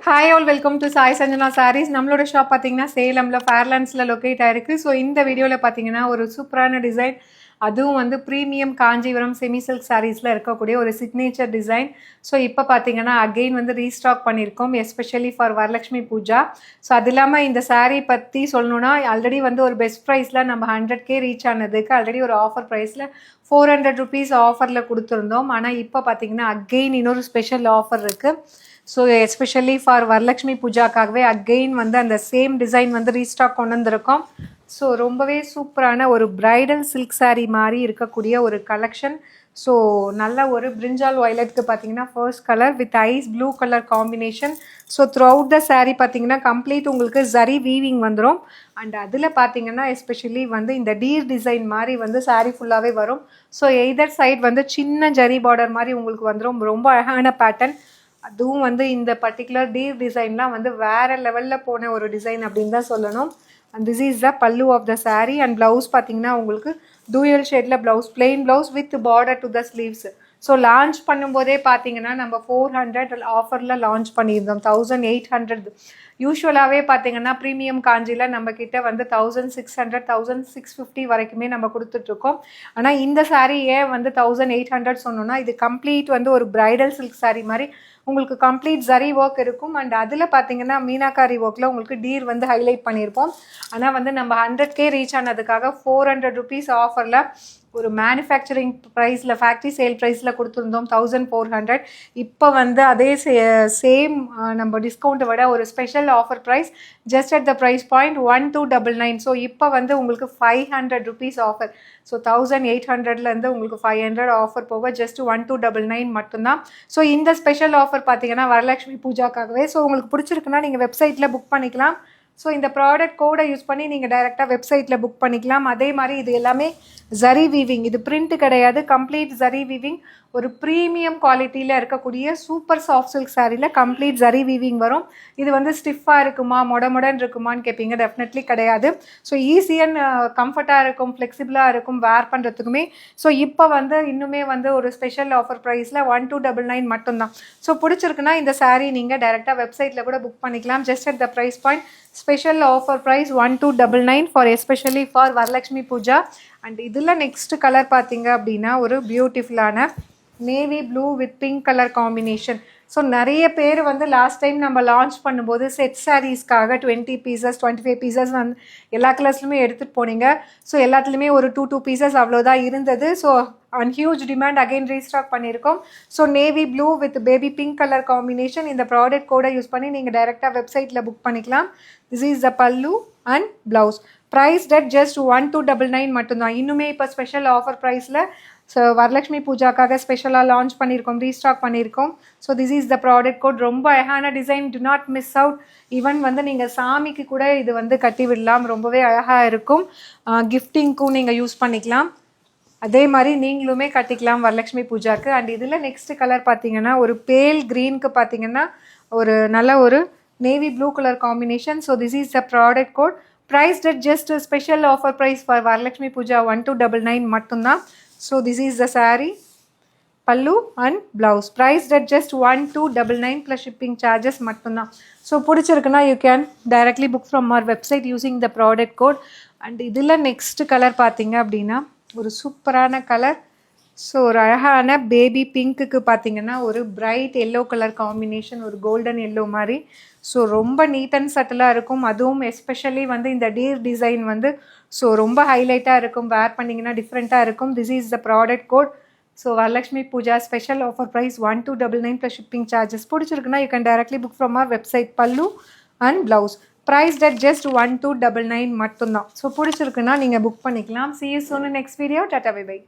Hi all, welcome to Sai Sanjana Sarees. நம்மளோட shop பார்த்தீங்கன்னா சேலம்ல ஃபேர்லாண்ட்ஸில் locate ஆயிருக்கு. ஸோ இந்த வீடியோவில் பார்த்தீங்கன்னா ஒரு சூப்பரான டிசைன், அதுவும் வந்து ப்ரீமியம் காஞ்சிபுரம் செமி சில்க் சாரீஸில் இருக்கக்கூடிய ஒரு சிக்னேச்சர் டிசைன். ஸோ இப்போ பார்த்தீங்கன்னா அகெயின் வந்து ரீஸ்டாக் பண்ணியிருக்கோம், especially for Varalakshmi Puja. So அது இல்லாமல் இந்த சாரீ பற்றி சொல்லணுன்னா, ஆல்ரெடி வந்து ஒரு பெஸ்ட் ப்ரைஸில் நம்ம 100K ரீச் ஆனதுக்கு ஆல்ரெடி ஒரு ஆஃபர் ப்ரைஸில் 400 rupees ஆஃபரில் கொடுத்துருந்தோம். ஆனால் இப்போ பார்த்தீங்கன்னா அகெயின் இன்னொரு ஸ்பெஷல் ஆஃபர் இருக்குது. ஸோ எஸ்பெஷலி ஃபார் வரலட்சுமி பூஜாக்காகவே அகெயின் வந்து அந்த சேம் டிசைன் வந்து ரீஸ்டாக் கொண்டு வந்திருக்கோம். ஸோ ரொம்பவே சூப்பரான ஒரு பிரைடல் சில்க் சாரீ மாதிரி இருக்கக்கூடிய ஒரு கலெக்ஷன். ஸோ நல்ல ஒரு பிரிஞ்சால் வயலட்க்கு பார்த்தீங்கன்னா first colour with ice blue colour combination. So throughout the sari பார்த்தீங்கன்னா கம்ப்ளீட் உங்களுக்கு ஜரி வீவிங் வந்துடும். அண்ட் அதில் பார்த்தீங்கன்னா எஸ்பெஷலி வந்து இந்த டீர் டிசைன் மாதிரி வந்து சாரீ ஃபுல்லாகவே வரும். ஸோ எய்தர் சைட் வந்து சின்ன ஜரி பார்டர் மாதிரி உங்களுக்கு வந்துடும். ரொம்ப அழகான பேட்டர்ன். அதுவும் வந்து இந்த பர்டிகுலர் டீர் டிசைன்லாம் வந்து வேறு லெவலில் போன ஒரு டிசைன் அப்படின்னு தான் சொல்லணும். And this is the pallu of the sari. And blouse பார்த்தீங்கன்னா உங்களுக்கு டூயல் ஷேடில் blouse, plain blouse with border to the sleeves. So launch பண்ணும்போதே பார்த்தீங்கன்னா நம்ம 400 ஆஃபரில் லான்ச் பண்ணியிருந்தோம். 1800 யூஸ்வலாகவே பார்த்தீங்கன்னா ப்ரீமியம் காஞ்சியில் நம்மக்கிட்ட வந்து 1600 1650 வரைக்குமே நம்ம கொடுத்துட்ருக்கோம். ஆனால் இந்த சாரீ ஏன் வந்து 1800 சொன்னோன்னா, இது கம்ப்ளீட் வந்து ஒரு பிரைடல் சில்க் சாரீ மாதிரி உங்களுக்கு கம்ப்ளீட் ஜரி ஒர்க் இருக்கும். அண்ட் அதில் பார்த்தீங்கன்னா மீனாக்காரி ஒர்க்கில் உங்களுக்கு டீர் வந்து ஹைலைட் பண்ணியிருப்போம். ஆனால் வந்து நம்ம 100K ரீச் ஆனதுக்காக 400 rupees ஆஃபரில் ஒரு மேனுஃபேக்சரிங் ப்ரைஸில் ஃபேக்ட்ரி சேல் ப்ரைஸில் கொடுத்துருந்தோம் 1400. இப்போ வந்து அதே சேம் நம்ம டிஸ்கவுண்ட்டை விட ஒரு special offer price just at the price point 1299. So இப்போ வந்து உங்களுக்கு 500 rupees ஆஃபர். ஸோ 1800லேருந்து உங்களுக்கு 500 ஆஃபர் போக ஜஸ்ட் 1299 மட்டும்தான். ஸோ இந்த ஸ்பெஷல் ஆஃபர் பார்த்தீங்கன்னா வரலட்சுமி பூஜாக்காகவே. ஸோ உங்களுக்கு பிடிச்சிருக்குன்னா நீங்கள் வெப்சைட்டில் புக் பண்ணிக்கலாம். ஸோ இந்த ப்ராடக்ட் கோடை யூஸ் பண்ணி நீங்கள் டைரெக்டாக வெப்சைட்டில் புக் பண்ணிக்கலாம். அதே மாதிரி இது எல்லாமே ஜரி வீவிங், இது பிரிண்ட் கிடையாது, கம்ப்ளீட் ஜரி வீவிங். ஒரு ப்ரீமியம் குவாலிட்டியில் இருக்கக்கூடிய சூப்பர் சாஃப்ட் சில்க் சாரியில் கம்ப்ளீட் ஜரி வீவிங் வரும். இது வந்து ஸ்டிஃபாக இருக்குமா, மொடமுடன் இருக்குமான்னு கேட்பீங்க. டெஃபினெட்லி கிடையாது. ஸோ ஈஸியன் கம்ஃபர்ட்டாக இருக்கும், ஃப்ளெக்சிபிளாக இருக்கும் வேர் பண்ணுறதுக்குமே. ஸோ இப்போ வந்து இன்னுமே வந்து ஒரு ஸ்பெஷல் ஆஃபர் ப்ரைஸில் 1299 மட்டும்தான். ஸோ பிடிச்சிருக்குன்னா இந்த சாரீ நீங்கள் டைரெக்டாக வெப்சைட்டில் கூட புக் பண்ணிக்கலாம். Just at the price point special offer price 1299 for especially for Varalakshmi Puja. And இதில் நெக்ஸ்ட் கலர் பார்த்தீங்க அப்படின்னா ஒரு பியூட்டிஃபுல்லான navy blue with pink colour combination. So நிறைய பேர் வந்து லாஸ்ட் டைம் நம்ம லான்ச் பண்ணும்போது செட் சாரீஸ்க்காக 20 pieces 25 pieces வந்து எல்லா கலர்ஸ்லையுமே எடுத்துகிட்டு போனீங்க. ஸோ எல்லாத்துலேயுமே ஒரு 2 pieces அவ்வளோதான் இருந்தது. So and huge demand again restock பண்ணியிருக்கோம். So navy blue with baby pink colour combination. இந்த ப்ராடக்ட் கோடை யூஸ் பண்ணி நீங்கள் டைரெக்டாக வெப்சைட்டில் புக் பண்ணிக்கலாம். This is the pallu and blouse. Price dead just 1299 மட்டும்தான். இன்னுமே இப்போ ஸ்பெஷல் ஆஃபர் ப்ரைஸில் ஸோ வரலட்சுமி பூஜாக்காக ஸ்பெஷலாக லான்ச் பண்ணியிருக்கோம், ரீஸ்டாக் பண்ணியிருக்கோம். So this is the product code. ரொம்ப அழகான design, do not miss out. Even வந்து நீங்கள் சாமிக்கு கூட இது வந்து கட்டி விடலாம், ரொம்பவே அழகாக இருக்கும். கிஃப்டிங்க்கும் நீங்கள் யூஸ் பண்ணிக்கலாம். அதே மாதிரி நீங்களுமே கட்டிக்கலாம் வரலட்சுமி பூஜாக்கு. அண்ட் இதில் நெக்ஸ்ட் கலர் பார்த்தீங்கன்னா ஒரு பேல் க்ரீனுக்கு பார்த்தீங்கன்னா ஒரு நல்ல ஒரு navy blue colour combination. So this is the product code. Price dead just special offer price for Varalakshmi Puja 1299 மட்டும்தான். So this is the saree, pallu and blouse. Priced at just 1299 plus shipping charges மட்டும்தான். So பிடிச்சிருக்குன்னா you can directly book from our website using the product code. And இதில் next colour பார்த்தீங்க அப்படின்னா ஒரு சூப்பரான colour. So ஒரு அழகான baby பிங்க்குக்கு பார்த்தீங்கன்னா ஒரு பிரைட் எல்லோ கலர் காம்பினேஷன், ஒரு கோல்டன் எல்லோ மாதிரி. ஸோ ரொம்ப நீட் அண்ட் சட்டிலாக இருக்கும். அதுவும் எஸ்பெஷலி வந்து இந்த டீர் டிசைன் வந்து ஸோ ரொம்ப ஹைலைட்டாக இருக்கும், வேர் பண்ணிங்கன்னா டிஃப்ரெண்ட்டாக இருக்கும். This is the product code. So Varalakshmi Puja special offer price 1299 plus shipping charges. பிடிச்சிருக்குன்னா you can directly book from our website. Pallu and blouse price dead just 1299 மட்டும்தான். ஸோ பிடிச்சிருக்குன்னா நீங்கள் புக் பண்ணிக்கலாம். See you soon in next video. Tata bye bye.